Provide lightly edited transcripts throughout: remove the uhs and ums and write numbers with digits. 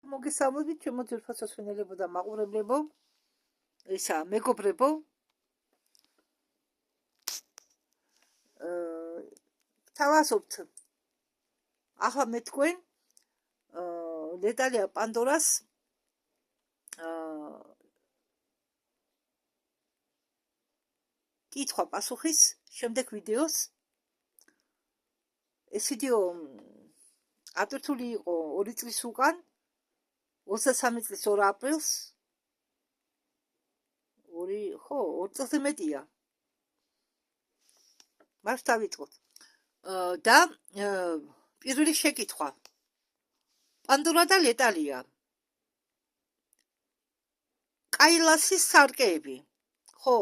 მოგესალმებით ჩემო ძვირფასოსვენელებო და მაყურებლებო, ისა მეგობრებო. თავაზობთ ახლა მე თქვენ ლეტალია პანდორას კითხვა პასუხის შემდეგ ვიდეოს. ეს ვიდეო ატვირთული იყო 2 წლის უკან, 23 წლის 2 აპრილს. 2 წელზე მეტია. მას დავიწყოთ. და პირველი შეკითხვა. პანდორა და ლეტალია. კაილასის სარკეები. ხო,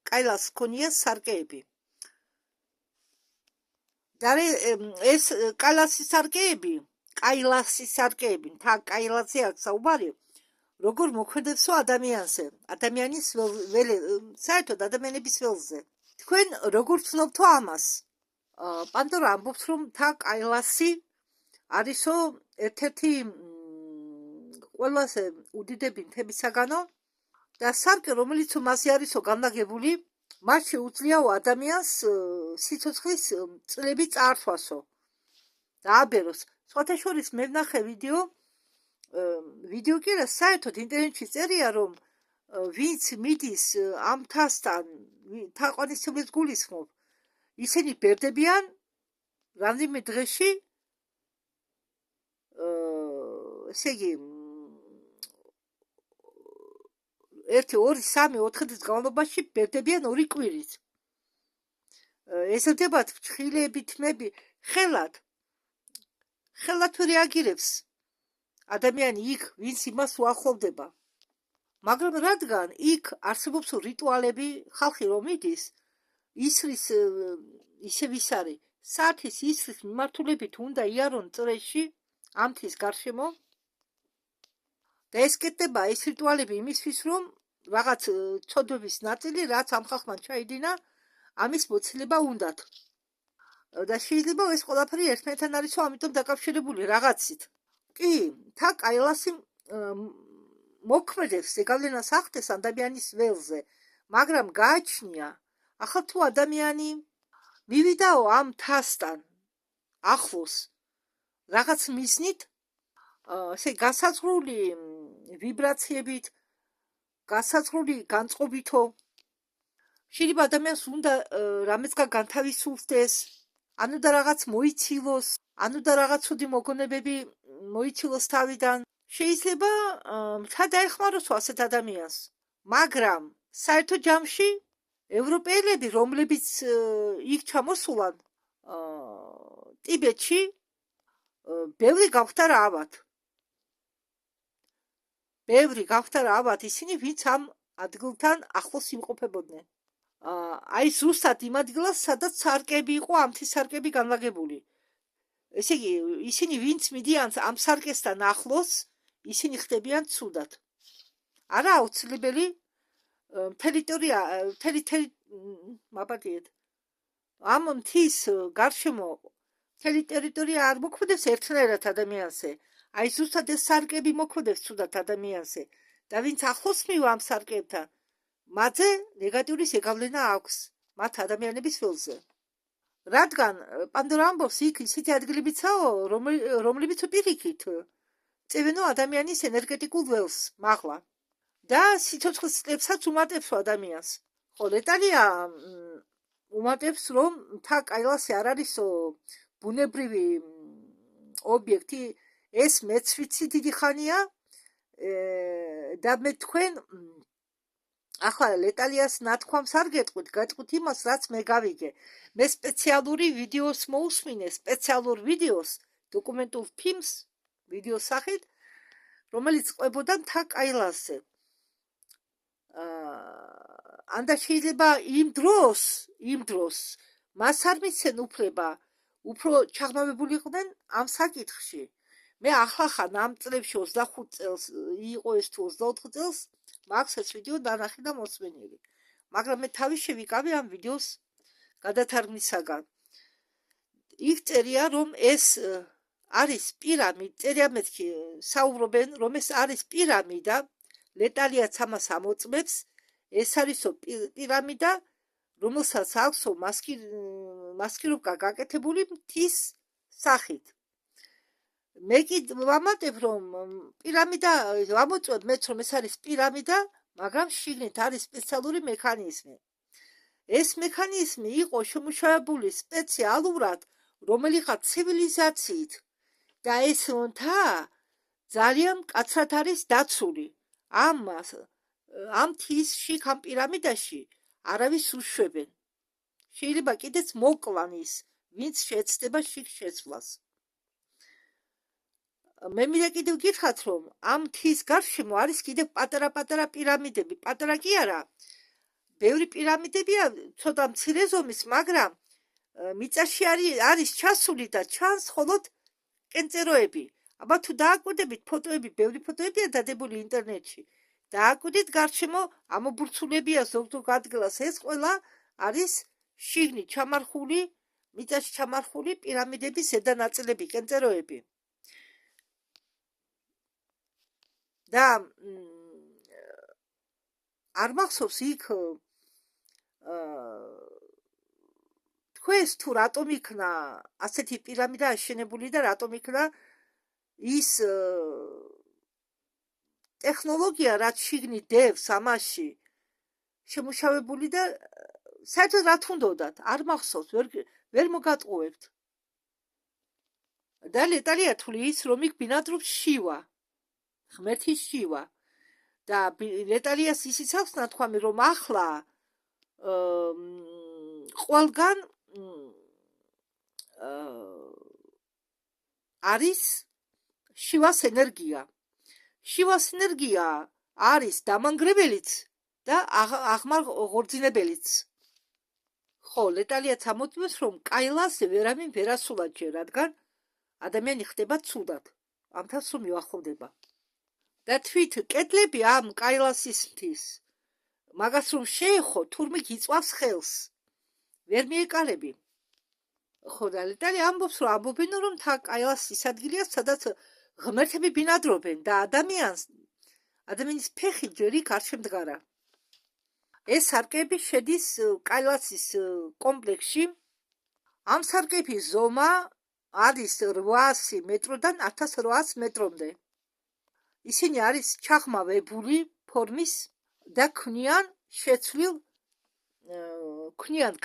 კაილას ქონია სარკეები. და ეს კაილასის სარკეები, თა კაილასზე აქვს საუბარი, როგორ მოქმედებსო ადამიანზე, ადამიანის საერთოდ ადამიანების ველზე. თქვენ როგორ ცნობთო ამას? პანდორა ამბობს, რომ თა კაილასი არისო ერთ-ერთი ყველაზე უდიდები მთებისაგანო და სარკე, რომელიც მასზე არისო განლაგებული, მას შეუძლიაო ადამიანს სიცოცხლის წლები წაართვასო და აბეროს. სხვათა შორის მე ვნახე ვიდეო კი არა, საერთოდ ინტერნეტში წერია, რომ ვინც მიდის ამ თასთან, თაყვანისმცემლის გულისხმობ, ისინი ბერდებიან რამდენიმე დღეში, ესე იგი 1, 2, 3, 4 დღის განმავლობაში ბერდებიან 2 კვირით. ეზრდებათ ფრთხილები, თმები, ხელად რეაგირებს ადამიანი იქ, ვინც იმას უახლოვდება. მაგრამ რადგან იქ არსებობს რიტუალები, ხალხი რომ მიდის, ისრის ისევ ის არის, საათის ისრის მიმართულებით უნდა იარონ წრეში ამ თვის გარშემო და ეს კეთდება, ეს რიტუალები იმისთვის, რომ რაღაც ცოდვების ნაწილი, რაც ამ ხალხმა ჩაიდინა, ამის მოცილება უნდათ. და შეიძლება ეს ყველაფერი ერთმანეთთან არისო, ამიტომ დაკავშირებული რაღაცით. კი, თა კაილასი მოქმედებს, ზეგავლენას ახდენს ადამიანის ველზე, მაგრამ გააჩნია, ახლა თუ ადამიანი მივიდაო ამ თასთან ახლოს რაღაც მიზნით, ესე განსაზღვრული ვიბრაციებით, განსაზღვრული განწყობითო, შეიძლება ადამიანს უნდა რამეცგან განთავისუფლდეს, ანუ და რაღაც მოიცილოს, ანუ და რაღაც ცუდი მოგონებები მოიცილოს თავიდან. შეიძლება მთა დაეხმაროს ასეთ ადამიანს, მაგრამ საერთო ჯამში ევროპელები, რომლებიც იქ ჩამოსულან ტიბეტში, ბევრი გავხდა რა ავად, ისინი ვინც ამ ადგილთან ახლოს იმყოფებოდნენ. აი ზუსტად იმ ადგილას, სადაც სარკეები იყო, ამ თვის სარკეები განლაგებული. ესე იგი, ისინი ვინც მიდიან ამ სარკესთან ახლოს, ისინი ხდებიან ცუდად. არა აუცილებელი ამ მთის გარშემო მთელი ტერიტორია არ მოქმედებს ერთნაირად ადამიანზე. აი ზუსტად ეს სარკეები მოქმედებს ცუდად ადამიანზე და ვინც ახლოს მივა ამ სარკეებთან, მათზე ნეგატიური ზეგავლენა აქვს მათ ადამიანების ველზე. რადგან პანდორა ამბობს, იქ ისეთი ადგილებიცაო, რომლებიც პირიქით წევენო ადამიანის ენერგეტიკულ ველს მაღლა და სიცოცხლის წლებსაც უმატებსო ადამიანს. ხო, ლეტალია უმატებს, რომ თა კაილასი არ არისო ბუნებრივი ობიექტი, ეს მეც ვიცი დიდი ხანია და მე თქვენ ახლა ლეტალიას ნათქვამს არ გეტყვით, გეტყვით იმას, რაც მე გავიგე. მე სპეციალური ვიდეოს მოусმინე, სპეციალურ ვიდეოს, დოკუმენტურ ფილმს, ვიდეოს სახით, რომელიც ყვებოდა თა კაილასზე. ანდა შეიძლება იმ დროს მას არ მიცენ უფლება, უფრო ჩაღრმავებულიყვნენ ამ საკითხში. მე ახლახან ამ წლებში 25 წელს იყო ეს თუ 24 წელს, მაქვს ეს ვიდეო დანახი და მოსმენილი. მაგრამ მე თავი შევიკავე ამ ვიდეოს გადათარგმნისაგან. იქ წერია, რომ ეს არის პირამიდა, წერია მეთქი საუბრობენ, რომ ეს არის პირამიდა, ლეტალიაც ამას ამოწმებს, ეს არისო პირამიდა, რომელსაც აქვსო მასკიროვკა გაკეთებული მთის სახით. მე კი ვამატებ, რომ პირამიდა, ვამოწმებ მეც, რომ ეს არის პირამიდა, მაგრამ შიგნით არის სპეციალური მექანიზმი. ეს მექანიზმი იყო შემუშავებული სპეციალურად რომელიღაც ცივილიზაციით და ეს მთა ძალიან მკაცრად არის დაცული. ამ მთის ამ პირამიდაში არავის უშვებენ. შეიძლება კიდეც მოკლან ის, ვინც შეეცდება შიგ შეცვლას. მე მინდა კიდევ გითხრათ, რომ ამ მთის გარშემო არის კიდევ პატარა-პატარა პირამიდები, პატარა კი არა, ბევრი პირამიდებია, ცოტა მცირე ზომის, მაგრამ მიწაში არის ჩასული და ჩანს მხოლოდ კენწეროები. აბა თუ დააკვირდებით ფოტოები, ბევრი ფოტოებია დადებული ინტერნეტში. დააკვირდით გარშემო ამობურცულებია ზოგ ადგილას, ეს ყველა არის შიგნით ჩამარხული, მიწაში ჩამარხული პირამიდების ზედა ნაწილები, კენწეროები. და არ მახსოვს იქ თქვენს თუ რატომ იქნა ასეთი პირამიდა აშენებული და რატომ იქნა ის ტექნოლოგია, რაც შიგნით დევს ამაში შემუშავებული და საერთოდ რა თუნდოდათ, არ მახსოვს, ვერ მოგატყუებთ. და ლეტალია თulis, რომ იქ ბინადრობს შივა, ღმერთის შივა. და ლეტალიას ისიც აქვს ნათქვამი, რომ ახლა ყველგან არის შივას ენერგია. შივას ენერგია არის დამანგრებელიც და აღმარ ღორძინებელიც. ხო, ლეტალიაც ამოწმებს, რომ კაილასზე ვერავინ ვერ ასულა ჯერ, რადგან ადამიანი ხდება ცუდად, ამთავს რომ მიუახლოვდება. და თვით კედლები ამ კაილასის მთის მაგას რომ შეეხო, თურმე გიწვავს ხელს. ვერ მიეკარები. ხო, და ლეტალია ამბობს, რომ ამბობენ, რომ კაილასი ის ადგილია, სადაც ღმერთები ბინადრობენ და ადამიანის ფეხი ჯერ იქ არ შემდგარა. ეს სარკეები შედის კაილასის კომპლექსში. ამ სარკეების ზომა არის 800 მეტროდან 1800 მეტრამდე. ისინი არის ჩაღმავებული ფორმის და ქმნიან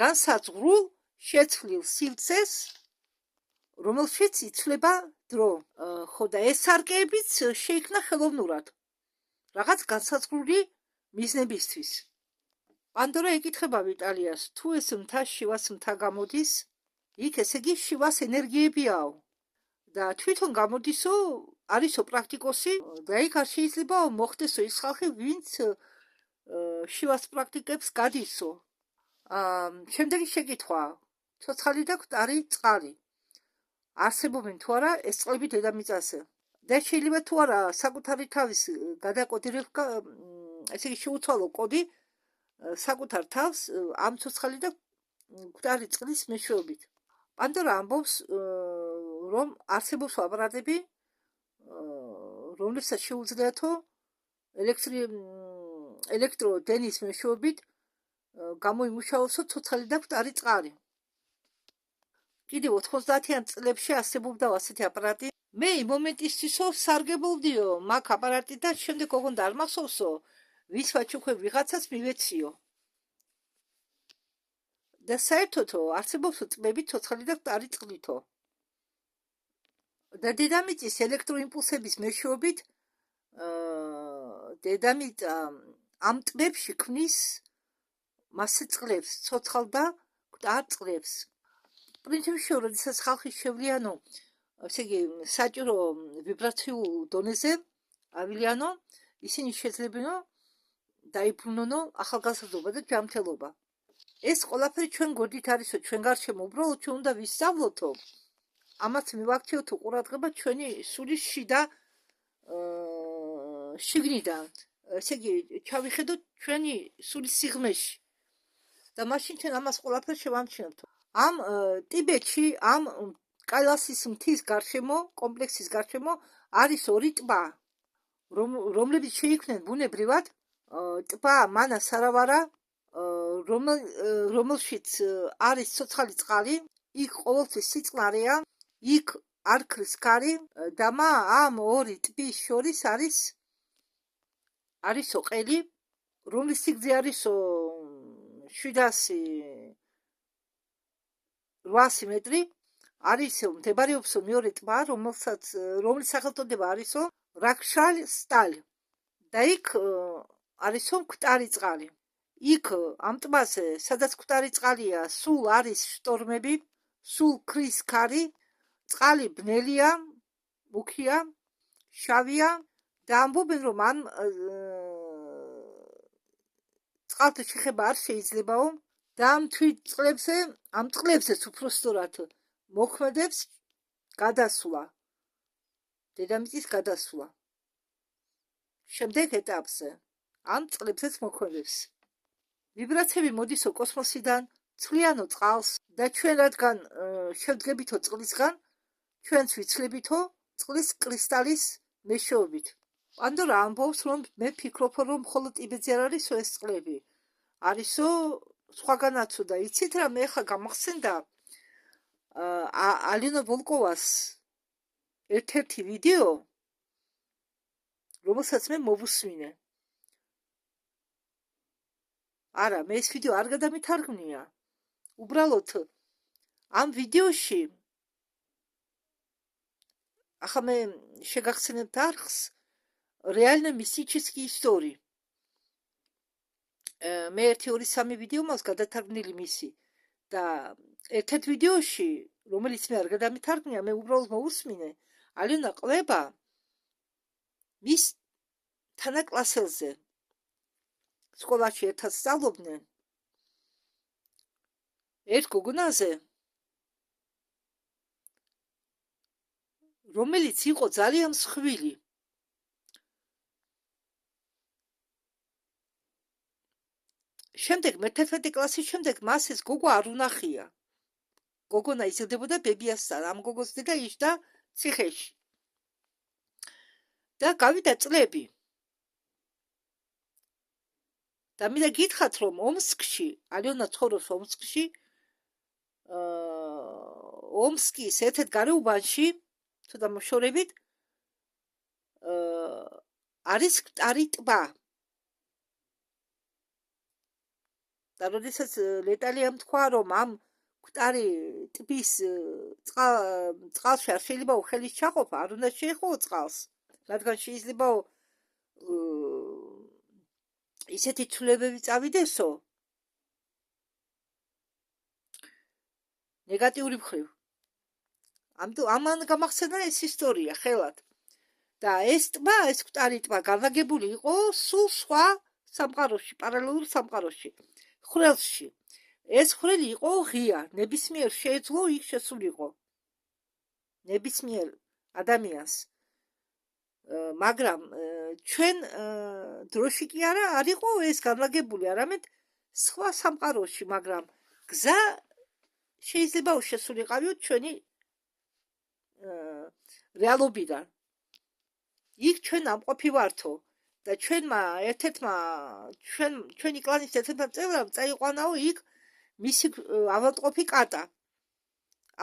განსაზღვრულ შეცვლილ სივრცეს, რომელშიც იცვლება დრო. ხო, და ეს სარკეებიც შეიქმნა ხელოვნურად, რაღაც განსაზღვრული მიზნებისთვის. პანდორა ეკითხება ვიტალიას, თუ ეს მთა შივას მთა გამოდის, იქ ესე იგი შივას ენერგიებიაო. და თვითონ გამოდისო, არისო პრაქტიკოსი და იქ არ შეიძლება მოხდესო ის ხალხი, ვინც შივას პრაქტიკებს გადისო. შემდეგი შეკითხვა, ცოცხალი და კვტარი წყალი არსებობენ თუ არა ეს წყლები დედამიწაზე და შეიძლება თუ არა საკუთარი თავის გადაკოდირება, ესე იგი შეუცვალო კოდი საკუთარ თავს ამ ცოცხალი და კვტარი წყლის მეშვეობით. პანდორა ამბობს, რომ არსებობს აპარატები, რომლებსაც შეუძლიათო ელექტროდენის მეშვეობით გამოიმუშავოსო ცოცხალი და კვტარი წყალი. კიდევ 90-იან წლებში არსებობდა ასეთი აპარატი. მე იმ მომენტისთვისო სარგებლობდიო მაგ აპარატი და შემდეგ ოღონდ არ მახსოვსო, ვის ვაჩუქე ვიღაცას მივეციო. და საერთოდო არსებობს წმები ცოცხალი და კვტარი წყლითო. და დედამიწის ელექტროიმპულსების მეშვეობით დედამიწა ამ ტბებში ქმნის მასე წყლებს, ცოცხალ და კვტარ წყლებს. პრინციპში, როდესაც ხალხი შევლიანო, ესე იგი საჭირო ვიბრაციულ დონეზე ავილიანო, ისინი შეძლებინო დაიბრუნონო ახალგაზრდობა და ჯანმრთელობა. ეს ყველაფერი ჩვენ გვერდით არისო, ჩვენ გარშემო, უბრალოდ ჩვენ უნდა ვისწავლოთო, ამას მივაქციოთ ყურადღება ჩვენი სულის შიდა შიგნიდან, ესე იგი ჩავიხედოთ ჩვენი სულის სიღრმეში და მაშინ ჩვენ ამას ყველაფერს შევამჩნევთ. ამ ტიბეტში, ამ კაილასის მთის გარშემო, კომპლექსის გარშემო არის ორი ტბა, რომლებიც შეიქმნენ ბუნებრივად. ტბა მანასარავარა, რომელშიც არის ცოცხალი წყალი, იქ ყოველთვის სიწყნარია, იქ არ ქრის ქარი და ამ ორი ტბის შორის არის ყელი, რომლის სიგრძე არის 700-800 მეტრი. არის მდებარეობს მეორე ტბა, რომლის სახელწოდება არის რაქშალ-სტალ და იქ არის მკვდარი წყალი. იქ ამ ტბაზე, სადაც მკვდარი წყალია, სულ არის შტორმები, სულ ქრის ქარი, წყალი ბნელია, მუქია, შავია და ამბობენ, რომ ამ წყალთან შეხება არ შეიძლებაო და ამ წყლებზეც უпростоრად მოქმედებს გადასვლა, დედამიწის გადასვლა. შემდეგ ეტაპზე ამ წყლებზეც მოქმედებს. ვიბრაციები მოდის კოსმოსიდან, ცვლიანო წყალს და ჩვენ რადგან შევდგებითო წყლისგან, ჩვენც ვიცლებითო წყლის კრისტალის მეშვეობით. პანდორა ამბობს, რომ მე ფიქრობ, რომ მხოლოდ ტიბეტზე არ არისო ეს წყლები, არისო სხვაგანაცო და იცით რა, მე ხა გამახსენდა ალენა ვოლკოვას ერთ-ერთი ვიდეო, რომელსაც მე მოვუსმინე. არა, მე ეს ვიდეო არ გადამითარგმნია. უბრალოდ ამ ვიდეოში ახლა მე შეგახსენებთ არხს реально мистические истории. მე 1-2-3 ვიდეო მაქვს გადათარგმნილი მისი და ერთ-ერთ ვიდეოში, რომელიც მე არ გადამითარგმნია, მე უბრალოდ მოვუსმინე, ალენა ყლება მის თანაკლასელზე. სკოლაში ერთად სწავლობდნენ. ერთ გოგონაზე, რომელიც იყო ძალიან მსხვილი. შემდეგ მე-11 კლასის შემდეგ მას ეს გოგო არ უნახია. გოგონა იზრდებოდა ბებიასთან, ამ გოგოს დედა იჯდა ციხეში. და გავიდა წლები. და მინდა გითხრათ, რომ ომსკში, ალენა ცხოვრობს ომსკში, ომსკის ერთ-ერთ გარეუბანში, თუ დამოშორებით, არის მკვდარი ტბა. და როდესაც ლეტალიამ თქვა, რომ ამ მკვდარი ტბის წყალში არ შეიძლება ხელის ჩაყოფა, არ უნდა შეეხო წყალს, რადგან შეიძლება ისეთი ცვლილებები წავიდესო ნეგატიური მხრივ. ამან გამახსენდა ეს ისტორია ხელად. და ეს ტბა, ეს მკვდარი ტბა განლაგებული იყო სულ სხვა სამყაროში, პარალელურ სამყაროში, ხვრელში. ეს ხვრელი იყო ღია, ნებისმიერ შეეძლო იქ შესულიყო. ნებისმიერ ადამიანს. მაგრამ ჩვენ დროში კი არა არ იყო ეს განლაგებული, არამედ სხვა სამყაროში, მაგრამ გზა შეიძლება შესულიყავიოთ ჩვენი რეალობიდან. იქ ჩვენ ამყოფი ვართო და ჩვენმა ერთ-ერთმა ჩვენი კლანის ერთ-ერთმა წევრამ წაიყვანაო იქ მისი ავადმყოფი კატა.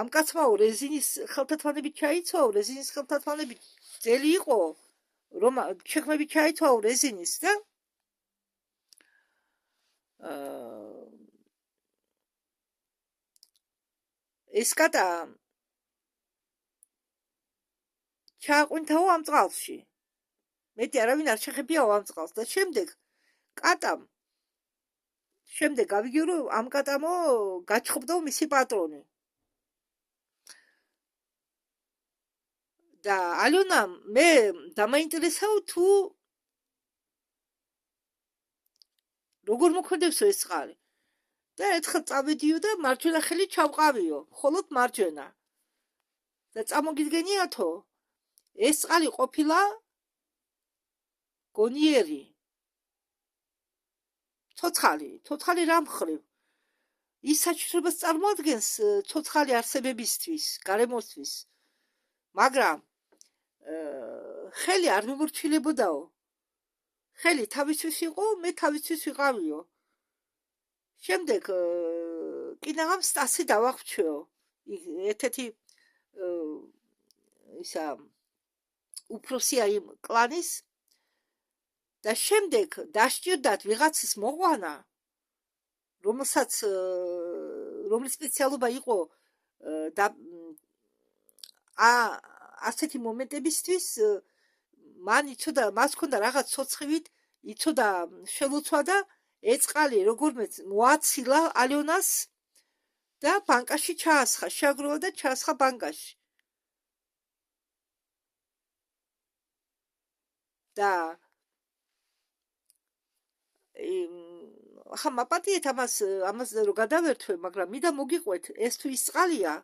ამ კაცმაო რეზინის ხელთათმანებით ჩაიცვაო, რეზინის ხელთათმანებით ძელი იყო, რომ შექმნებით ჩაიცვაო რეზინის და ეს კატა ჩააყვინთაო ამ წყალში. მეტი არავინ არ შეხებიაო ამ წყალს და შემდეგ გავიგე, რომ ამ კატამო გაჩხობდაო მისი პატრონი. და ალენა მე დამაინტერესაო თუ როგორ მოქმედებს ეს წყალი. და ერთხელ წავედიო და მარჯვენა ხელი ჩავყავიო, მხოლოდ მარჯვენა. და წამოგიდგენიათო, ეს წყალი ყოფილა გონიერი. ცოცხალი რა მხრივ. ის საჩუქრებას წარმოადგენს ცოცხალი არსებებისთვის, გარემოსთვის, მაგრამ ხელი არ მიმორჩილებოდაო. ხელი თავისთვის იყო, მე თავისთვის ვიყავიო. შემდეგ კიდევ სტასი დავახვჩეო. ერთ-ერთი ისა უფროსია იმ კლანის და შემდეგ დასჭირდათ ვიღაცის მოყვანა, რომლის სპეციალობა იყო და ასეთი მომენტებისთვის მან იცოდა, მას ჰქონდა რაღაც ცოცხივით, იცოდა შელოცვა და ეწყალი როგორმე მოაცილა ალიონას და ბანკაში ჩაასხა, შეაგროვა და ჩაასხა ბანკაში. და ახლა მაპატიეთ ამას რომ გადავერთვე, მაგრამ მინდა მოგიყვეთ, ეს თუ ის წყალია,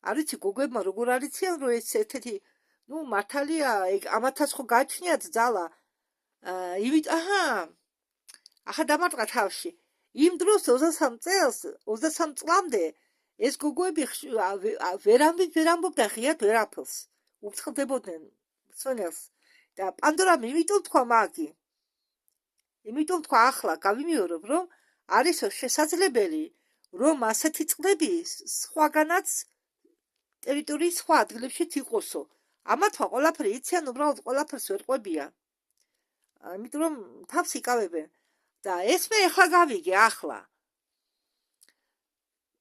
არ ვიცი გოგოებმა როგორ არიციან, რომ ეს ერთ-ერთი, მართალია, ამათაც ხო გააჩნიათ ძალა. ახლა დამარტყა თავში. იმ დროს 23 წლამდე ეს გოგოები ვერ ამბობდა ღიად ვერაფერს. უფრთხილდებოდნენ მსვენელს. და პანდორამ იმიტომ თქვა მაგი. იმიტომ თქვა ახლა გავიმეორებ, რომ არისო შესაძლებელი, რომ ასეთი წყლები სხვაგანაც ტერიტორიის სხვა ადგილებშიც იყოსო. ამათმა ყველაფერი იციან, უბრალოდ ყველაფერს ვერ ყვებიან. იმიტომ რომ თავს იკავებენ. და ეს მე ახლა გავიგე ახლა.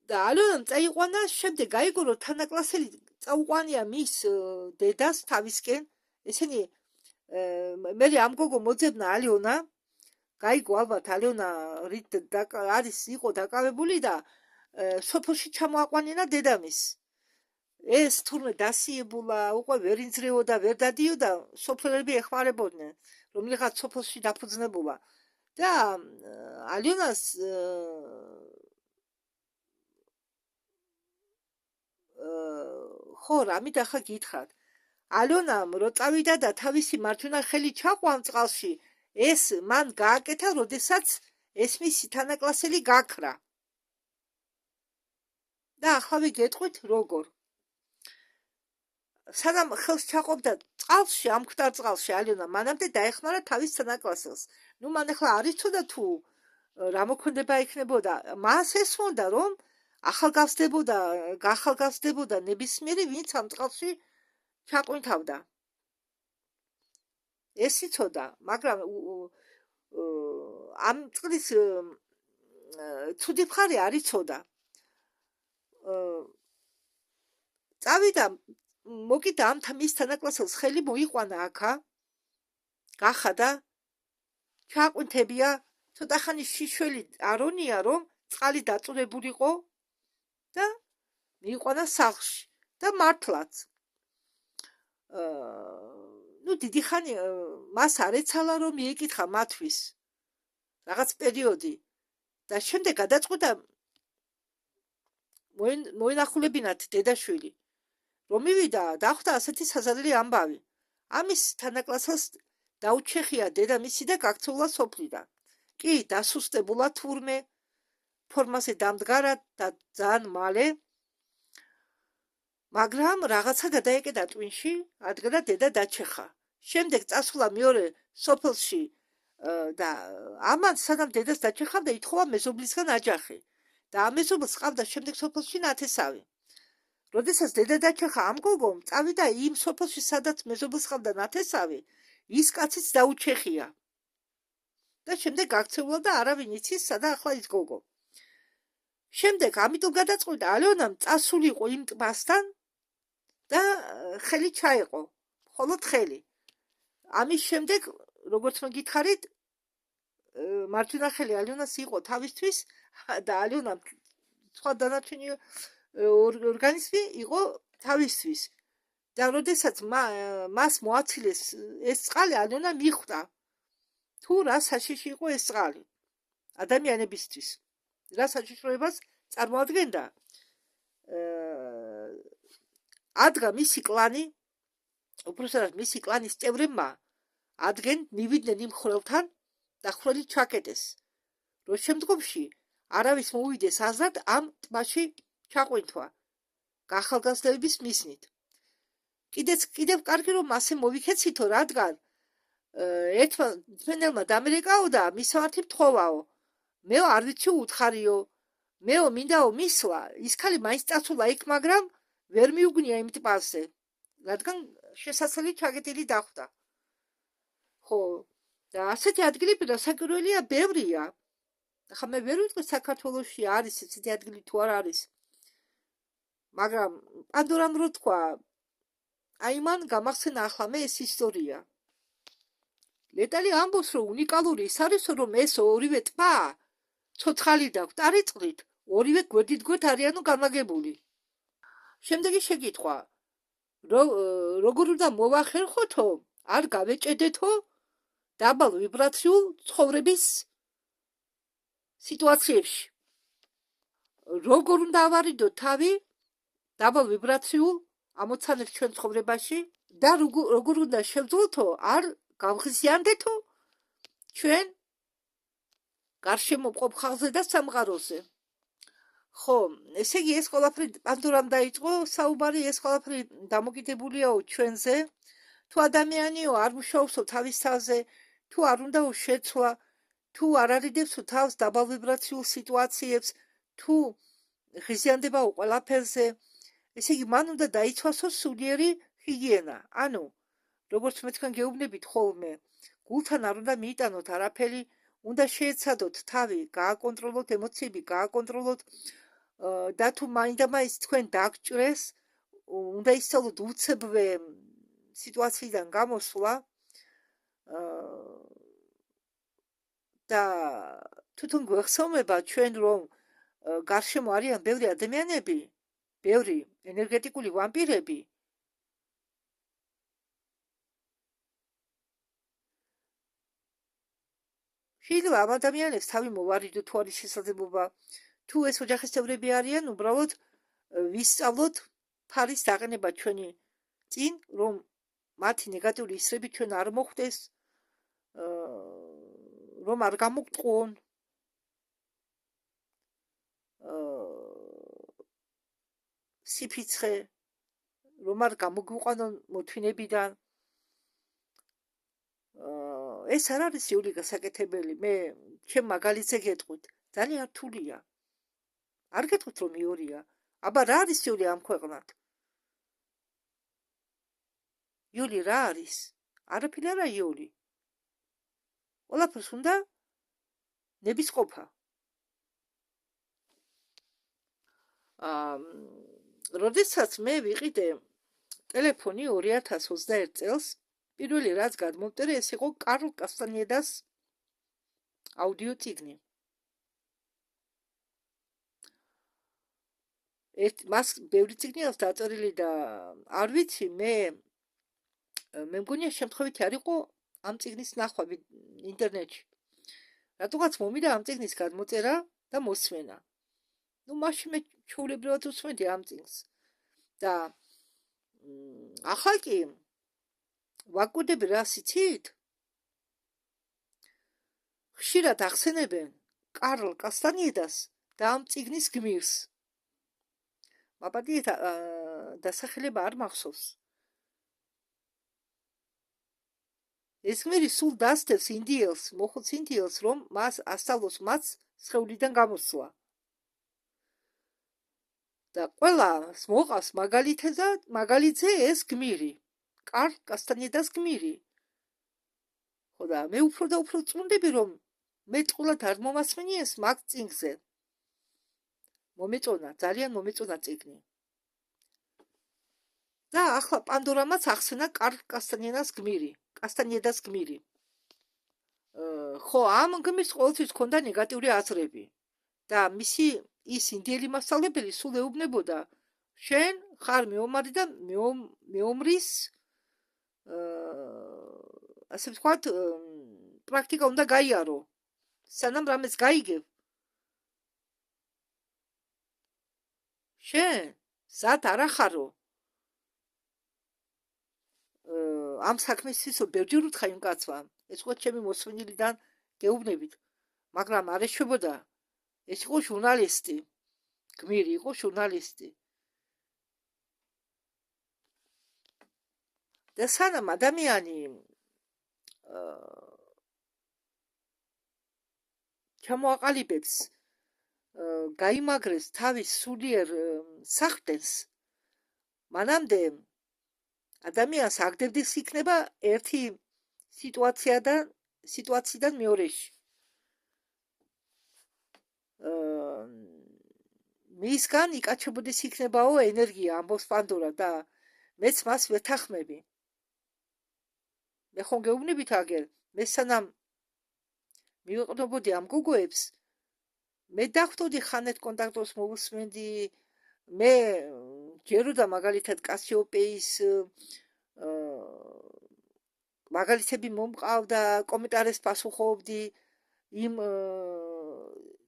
და ალონამ წაიყვანა, შემდეგ გაიგო, რომ თანაკლასელი წაუყვანია მის დედას თავისკენ. ესენი მე ამ გოგო მოძებნა ალიონა. გაიგო ალბათ ალიონა რით იყო დაკავებული და სოფელში ჩამოაყვანინა დედამის. ეს თურმე დასიებულა, უკვე ვერ იძლეოდა, ვერ დადიოდა, სოფელები ეხმარებოდნენ, რომლიღაც სოფელში დაფუძნებულა. და ალიონას ხო, რამით ახლა გითხრათ. ალიონამ რო წავიდა და თავისი მარჯვენა ხელი ჩაყვა ამ წყალში, ეს მან გააკეთა, როდესაც ეს მისი თანაკლასელი გაქრა. და ახლა გეტყვით როგორ. სანამ ხელს ჩაყობდა წყალში, ამ მკვდარ წყალში ალიონა მანამდე დაეხმარა თავის თანაკლასელს. მან ახლა არ იცოდა თუ რა მოქმედება იქნებოდა. მას ესმოდა, რომ გახალგაზრდებოდა ნებისმიერი, ვინც ამ წყალში ჩაყვინთავდა. ეს იცოდა, მაგრამ ამ წყლის ცუდი მხარე არ იცოდა. წავიდა, მოკიდა ამ მის თანაკლასელს ხელი მოიყვანა აქა, გახადა, ჩაყვინთებია, ცოტა ხანი შიშველი არონია, რომ წყალი დაწურებულიყო და მიიყვანა სახლში და მართლაც. დიდი ხანი მას არ ეცალა, რომ მიეკითხა მათთვის რაღაც პერიოდი და შემდეგ გადაწყვიტა მოინახულებინათ დედაშვილი. რომ მივიდა, დახვდა ასეთი საზადლი ამბავი. ამის თანაკლასელს დაუჩეხია დედამისი და გაქცეულა სოფლიდან. კი, დასუსტებულა თურმე, ფორმაზე დამდგარა და ძალიან მალე, მაგრამ რაღაცა გადაეკედა ტვინში, ადგა დედა დაჩეხა. შემდეგ წასულა მეორე სოფელში და ამან სანამ დედას დაჩეხავდა, ითხოვა მეზობლისგან აჯახი. და ამ მეზობელს ყავდა შემდეგ სოფელში ნათესავი. როდესაც დედა დაჩეხა ამ გოგომ, წავიდა იმ სოფელში, სადაც მეზობელს ყავდა ნათესავი, ის კაციც დაუჩეხია. და შემდეგ გაქცეულა და არავინ იცის, სადა ახლა ის გოგო. შემდეგ ამიტომ გადაწყვიტა ალიონამ წასულიყო იმ ტბასთან და ხელი ჩაეყო, მხოლოდ ხელი. ამის შემდეგ, როგორც მოგითხარით, მარჯვენა ხელი ალიონას იყო თავისთვის და ალიონამ სხვა დანარჩენი ორგანიზმი იყო თავისთვის. და როდესაც მას მოაცილეს ეს წყალი, ალიონა მიხვდა, თუ რა საშიში იყო ეს წყალი ადამიანებისთვის. რა საშიშროებას წარმოადგენდა. ადგა მისი კლანი, უпроსტად მისი კლანის წევრებმა ადგენ მივიდნენ იმ ხვრელთან და ხვრელი ჩაკეტეს. რომ შემდგომში არავის მოუვიდეს აზრად ამ ტბაში ჩაყვინთვა გახალგაზრდების მისნით. კიდევ კარგი რომ ასე მოვიქეცითო, რადგან ერთმა თმენელმა დამერეკაო და მისავართი მთხოვაო. მეო არ ვიცი უთხარიო. მეო მინდაო მისვლა, ის ქალი მაინც წასულა იქ, მაგრამ ვერ მიუგნია იმ ტბაზე, რადგან შესასვლელი ჩაგეტილი დახვდა. ხო, და ასეთი ადგილები დასაკვირველია ბევრია. ახლა მე ვერ ვიტყვი საქართველოში არის ესეთი ადგილი თუ არ არის. მაგრამ პანდორამ რო თქვა, აი მან გამახსენა ახლა მე ეს ისტორია. ლეტალი ამბობს, რომ უნიკალური ის არის, რომ ეს ორივე ტბა ცოცხალი და მკვდარი წყლით ორივე გვერდით არიანო განლაგებული. შემდეგი შეკითხვა, როგორ უნდა მოვახერხოთო, არ გავეჭედეთო დაბალ ვიბრაციულ ცხოვრების სიტუაციებში. როგორ უნდა ავარიდო თავი დაბალ ვიბრაციულ ამოცანებს ჩვენ ცხოვრებაში და როგორ უნდა შევძლოთო არ გავხიზიანდეთო ჩვენ გარშემო მყოფ ხალხზე და სამყაროზე. ხო, ესე იგი ეს ყველაფერი პანდორამ დაიწყო საუბარი, ეს ყველაფერი დამოკიდებულია ჩვენზე. თუ ადამიანიო არ მუშაობსო თავის თავზე, თუ არ უნდაო შეცვლა, თუ არ არიდებსო თავს დაბალ ვიბრაციულ სიტუაციებს, თუ ღიზიანდებაო ყველაფერზე, ესე იგი მან უნდა დაიცვასო სულიერი ჰიგიენა. ანუ როგორც მე თქვენ გეუბნებით ხოლმე, გულთან არ უნდა მიიტანოთ არაფერი, უნდა შეეცადოთ თავი, გააკონტროლოთ ემოციები, გააკონტროლოთ და თუ მაინდამაინც თქვენ დაგჭრეს, უნდა ისწავლოთ უცებვე სიტუაციიდან გამოსვლა და თვითონ გვეხსოვნება ჩვენ რომ გარშემო არიან ბევრი ადამიანები, ბევრი ენერგეტიკული ვამპირები, შეიძლება ამ ადამიანებს თავი მოვარიდოთ, თუ არის შესაძლებლობა, თუ ეს ოჯახის წევრები არიან, უბრალოდ ვისწავლოთ ფარის დაყენება ჩვენი წინ, რომ მათი ნეგატიური ისრები ჩვენ არ მოხვდეს, რომ არ გამოგტყუონ, სიფიცხე, რომ არ გამოგვიყვანონ მოთმინებიდან. ეს არ არის იული გასაკეთებელი. მე ჩემ მაგალითზე გეტყვით, ძალიან რთულია. არ გეტყვით რომ იურია. აბა რა არის იული ამ ქვეყნად? იული რა არის? არაფერი არა იული. ყველაფერს უნდა ნებისყოფა. როდესაც მე ვიყიდე ტელეფონი 2021 წელს, პირველი რაც გადმომტერე, ეს იყო კარლ კასტანიედას აუდიო წიგნი. მას ბევრი წიგნი აქვს დაწერილი და არ ვიცი, მე მგონია შემთხვევითი არ იყო ამ წიგნის ნახვა ინტერნეტში. რატოღაც მომიდა ამ წიგნის გადმოწერა და მოსმენა. მაშინ მე ჩვეულებრივად უსმენდი ამ წიგნს. და ახლა კი ვაკვირდები რას იცით? ხშირად ახსენებენ კარლ კასტანიედას და ამ წიგნის გმირს. მაპატიეთ დასახელება არ მახსოვს. ეს გმირი სულ დასდევს ინდიელს, მოხუც ინდიელს, რომ მას ასწავლოს მას სხეულიდან გამოსვლა. და ყველას მოყავს მაგალითზე ეს გმირი, კარლ კასტანიედას გმირი. ხო და მე უფრო და უფრო წუნდები, რომ მე წყულად არ მომასმენიეს მაგ წიგნზე. მომეწონა, ძალიან მომეწონა წიგნი. და ახლა პანდორამაც ახსენა კარლ კასტანიედას გმირი. ხო, ამ გმირს ყოველთვის ჰქონდა ნეგატიური აზრები. და მისი ის ინდიელი მასწავლებელი სულ ეუბნებოდა, შენ ხარ მეომარი და მეომრის ასე ვთქვათ, პრაქტიკა უნდა გაიარო. სანამ რამეს გაიგებ. შენ ზად არ ახარო. ამ საქმისთვის ბევრჯერ უთხრა იმ კაცმა, ეს ხო ჩემი მოსვენილიდან გეუბნებით, მაგრამ არ ეშვებოდა ეს იყო ჟურნალისტი, გმირი იყო ჟურნალისტი. და სანამ ადამიანი ჩამოაყალიბებს გაიმაგრეს თავის სულიერ სახტენს, მანამდე ადამიანს აგდებდეს იქნება ერთი სიტუაციიდან მეორეში. მისგან იკაჩებოდეს იქნებაო ენერგია, ამბობს პანდორა და მეც მას ვეთანხმები. მე ხომ გეუბნებით აგერ, მე სანამ მივეყნობოდი ამ გოგოებს, მე დახვდოდი ხანეთ კონტაქტოს მოვუსმენდი, მე ჯეროდა მაგალითად კასიოპეის მაგალითები მომყავდა, კომენტარებს პასუხობდი იმ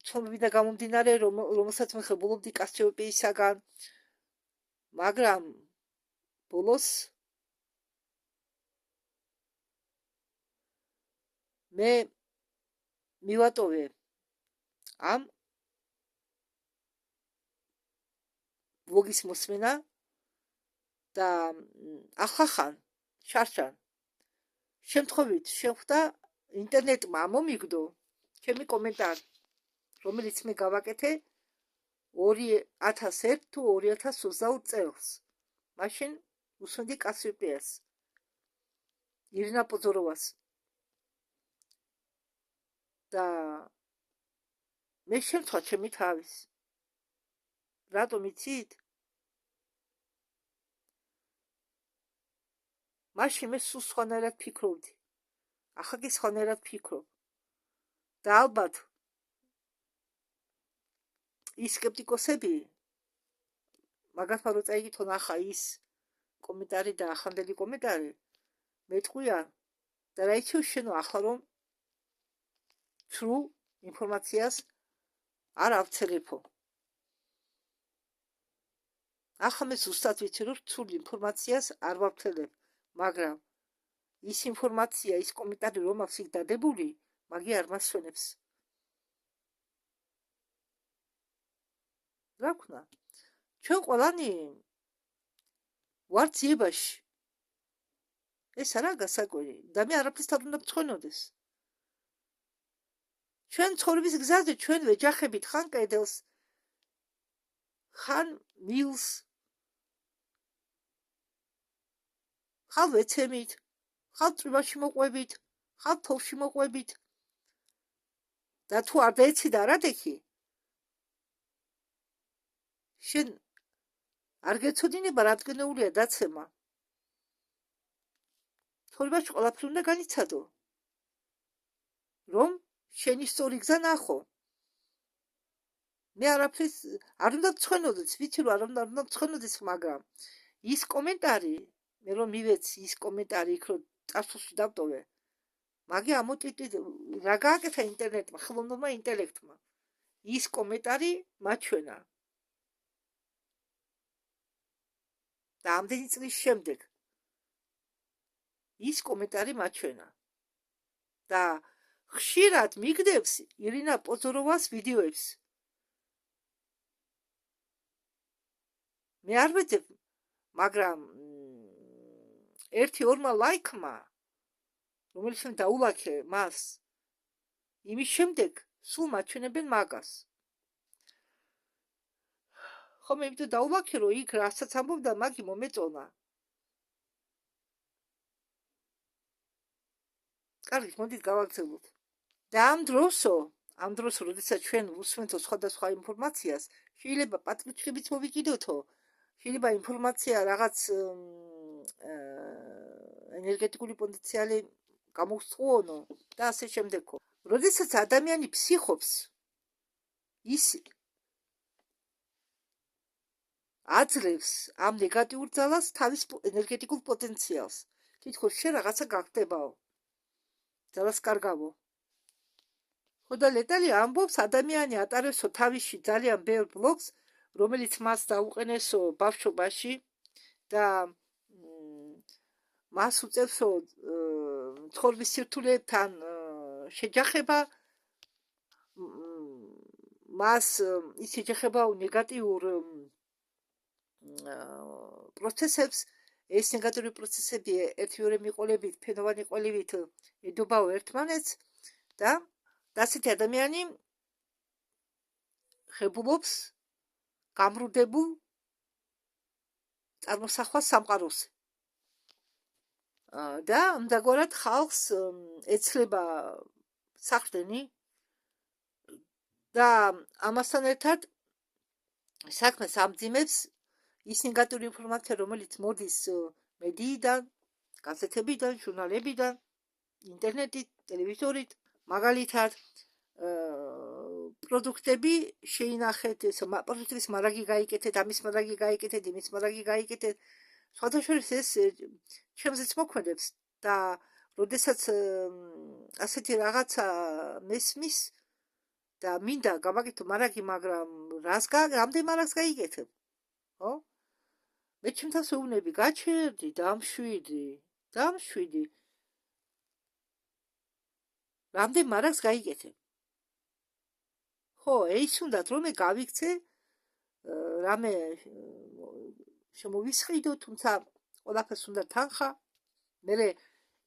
ცნობებიდან გამომდინარე, რომელსაც მე ხებულობდი კასიოპეისაგან, მაგრამ ბოლოს მე მივატოვე ამ ბლოგის მოსმენა და ახახან შარშან შემთხვევით შეხვდა ინტერნეტმა მომიგდო ჩემი კომენტარი, რომელიც მე გავაკეთე 2001 თუ 2022 წელს. მაშინ უსმენდი კასიოპეას, ირინა პოზოროვას და მე შემთხვევა ჩემი თავის. რატომ იცით? მაშინ მე სულ სხვანაირად ფიქრობდი. ახლა კი სხვანაირად ფიქრობ. და ალბათ ის სკეპტიკოსები მაგათმა რო წაიგითონ ახლა ის კომენტარი და ახანდელი კომენტარი მეტყვიან და რა იცი შენო ახლა რომ სრულ ინფორმაციას არ ავცელებო. ახლა მე ზუსტად ვიცი რომ სრულ ინფორმაციას არ ვავცელებ, მაგრამ ის ინფორმაცია, ის კომენტარი რომ აქვს იქ დადებული, მაგი არ მასვენებს. რა ვქნა? ჩვენ ყველანი ვართ ძიებაში. ეს არა გასაკვირი და მე არაფერს არ უნდა ვწვენოდეს. ჩვენ ცხოვრების გზაზე ჩვენ ვეჯახებით ხან კედელს, ხან მილს, ხან ვეცემით, ხან წვიმაში მოყვებით, ხან თოვში მოყვებით და თუ არ დაეცი და არ ადექი, შენ არ გეცოდინება რადგენეულია დაცემა. ცხოვრებაში ყველაფერი უნდა განიცადო, რომ შენი სწორი გზა ნახო. მე არაფერს არ უნდა ვწვენოდეს, ვიცი რომ არ უნდა ვწვენოდეს, მაგრამ ის კომენტარი, მე რომ მივეცი ის კომენტარი იქ რომ წარსულში დავტოვე, მაგი ამოტიტი რა გააკეთა ინტერნეტმა, ხელოვნურმა ინტელექტმა. ის კომენტარი მაჩვენა. და ამდენი წლის შემდეგ ის კომენტარი მაჩვენა. და ხშირად მიგდებს ირინა პოზოროვას ვიდეოებს. მე არ ვეძებ, მაგრამ ერთი-ორმა ლაიქმა, რომელიც მე დაულაქე მას, იმის შემდეგ სულ მაჩვენებენ მაგას. ხომ იმიტომ დაულაქე, რომ იქ რასაც ამბობდა, მაგი მომეწონა. კარგი, მოდით გავაგრძელოთ. და ამ დროს, როდესაც ჩვენ უსმენთო სხვადასხვა ინფორმაციას, შეიძლება პატრიოტებიც მოვიკიდოთო, შეიძლება ინფორმაცია რაღაც ენერგეტიკული პოტენციალი გამოვსწრუონო და ასე შემდეგო. როდესაც ადამიანი ფსიხობს, ის აძლევს ამ ნეგატიურ ძალას თავის ენერგეტიკულ პოტენციალს. თითქოს შენ რაღაცა გახდებაო. ძალას კარგავო. ხო და ლეტალი ამბობს, ადამიანი ატარებსო თავისში ძალიან ბევრ ბლოკს, რომელიც მას დაუყენესო ბავშვობაში და მას უწევსო ცხოვრების სირთულეებთან შეჯახება, მას ის ეჯახება ნეგატიურ პროცესებს, ეს ნეგატიური პროცესები ერთიორე მიყოლებით, ფენოვანი ყოლებით ედობაო ერთმანეთს და ასეთი ადამიანი ღებულობს გამრუდებულ წარმოსახვას სამყაროზე. და ამდაგორად ხალხს ეცლება საყრდენი და ამასთან ერთად საქმეს ამძიმებს ის ნეგატიური ინფორმაცია, რომელიც მოდის მედიიდან, გაზეთებიდან, ჟურნალებიდან, ინტერნეტით, ტელევიზორით, მაგალითად პროდუქტები შეინახეთ, პროდუქტების მარაგი გაიკეთეთ, ამის მარაგი გაიკეთეთ, იმის მარაგი გაიკეთეთ. სხვათა შორის ეს ჩემზეც მოქმედებს და როდესაც ასეთი რაღაცა მესმის და მინდა გავაკეთო მარაგი, მაგრამ რამდენ მარაგს გაიკეთებ, ხო? მე ჩემთავს ვეუბნები, გაჩერდი, დამშვიდი. რამდენ მარაგს გაიკეთებ? ხო, ეს უნდათ რომ მე გავიქცე, რამე შემოვისყიდო, თუმცა ყველაფერს უნდა თანხა. მერე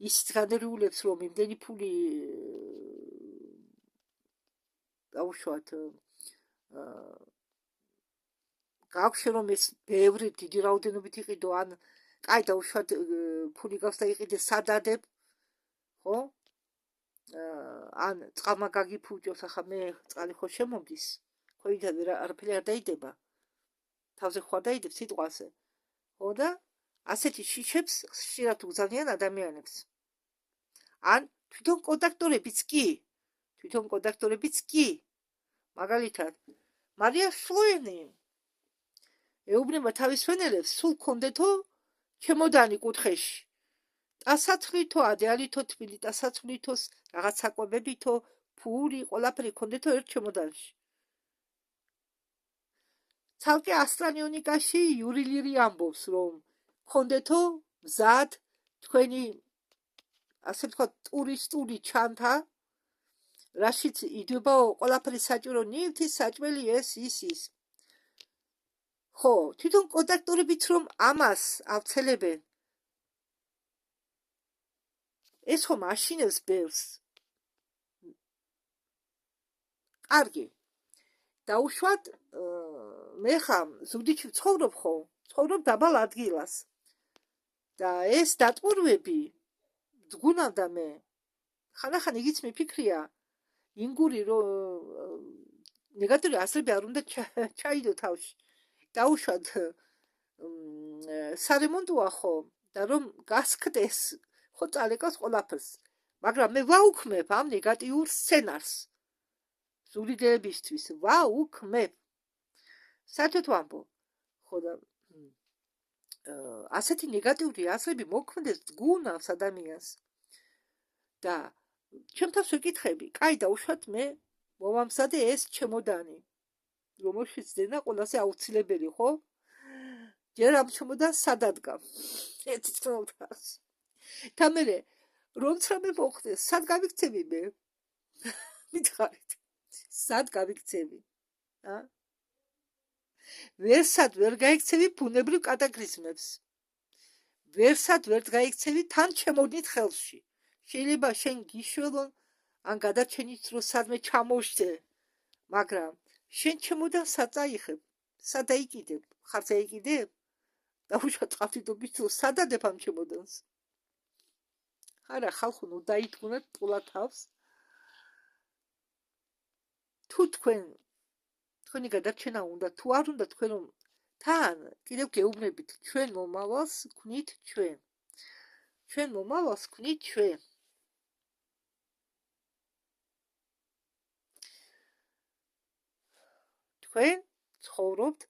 ის განერიულებს, რომ იმდენი ფული დაუშვათ გაგვშე რომ ეს ბევრი დიდი რაოდენობით იყიდო, ან კაი დაუშვათ ფული გავს და იყიდეს სადადებ, ხო? ან წყალმა გაგიფუჭოს, ახლა მე წყალი ხო შემომდის, ქვევიდან არაფერი არ დაიდება, თავზე ხო არ დაიდებ სიტყვაზე, ხო? და ასეთი შიშებს ხშირად უგზავნიან ადამიანებს. ან თვითონ კონდაქტორებიც კი, მაგალითად მარია შლოენი ეუბნება თავის ვენელებს, სულ ქონდეთო ჩემოდანი კუთხეში, ტასაცვლითო, ადეალითო, თბილი ტასაცვლითო, რაღაც საკვებებითო, ფული, ყველაფერი ქონდეთო ერთ ჩემოდანში. ცალკე ასტრანიონიკაში იური ლირი ამბობს, რომ ქონდეთო მზად თქვენი, ასე ვთქვათ, ტურისტული ჩანთა, რაშიც იდებაო ყველაფერი საჭირო, ნივთი, საჭმელი, ის. ხო, თვითონ კონდაქტორებიც რომ ამას ავცელებენ, ეს ხომ აშინებს ბევრს. კარგი. დაუშვათ, მე ხამ ზუგდიდში ვცხოვრობ ხო? ვცხოვრობ დაბალ ადგილას. და ეს დატყვირვები ძგუნავდა მე. ხანახან იგიც მიფიქრია, ინგური რომ ნეგატიური აზრები არ უნდა ჩაიდო თავში. დაუშვათ, სარემონტოა ხო და რომ გასკდეს, ხო წალეკავს ყველაფერს. მაგრამ მე ვაუქმებ ამ ნეგატიურ სცენარს. ზუგდიდელებისთვის ვაუქმებ. საერთოდ ვამბობ, ხო და ასეთი ნეგატიური აზრები მოქმედებს, გუნავს ადამიანს. და ჩემთავს ვეკითხები, კაი დაუშვათ მე მომამზადე ეს ჩემოდანი, რომელშიც დენა ყველაზე აუცილებელი, ხო? ჯერ ამ ჩემოდანს სადადგა. ერთი წყნელთას. და მერე, რომც რამე მოხდეს, სად გავიქცევი მე? მითხარით, სად გავიქცევი? ვერსად ვერ გაიქცევი ბუნებრივ კატაკლიზმებს. ვერსად ვერ გაიქცევი თან ჩემოდნით ხელში. შეიძლება შენ გიშველონ, ან გადარჩენით, რომ სადმე ჩამოშზე, მაგრამ შენ ჩემოდან სად წაიხებ? სად დაიკიდებ? ხარ დაიკიდებ? დაუშვათ წყალდიდობით რომ სად ადებ ამ ჩემოდანს? არა, ხალხო, ნუ დაითქმუნათ პულად თავს. თუ თქვენი გადარჩენა უნდა, თუ არ უნდა, თქვენ რომ თან კიდევ გეუბნებით, ჩვენ მომავალს ქმნით ჩვენ. ჩვენ მომავალს ქმნით ჩვენ. თქვენ ცხოვრობთ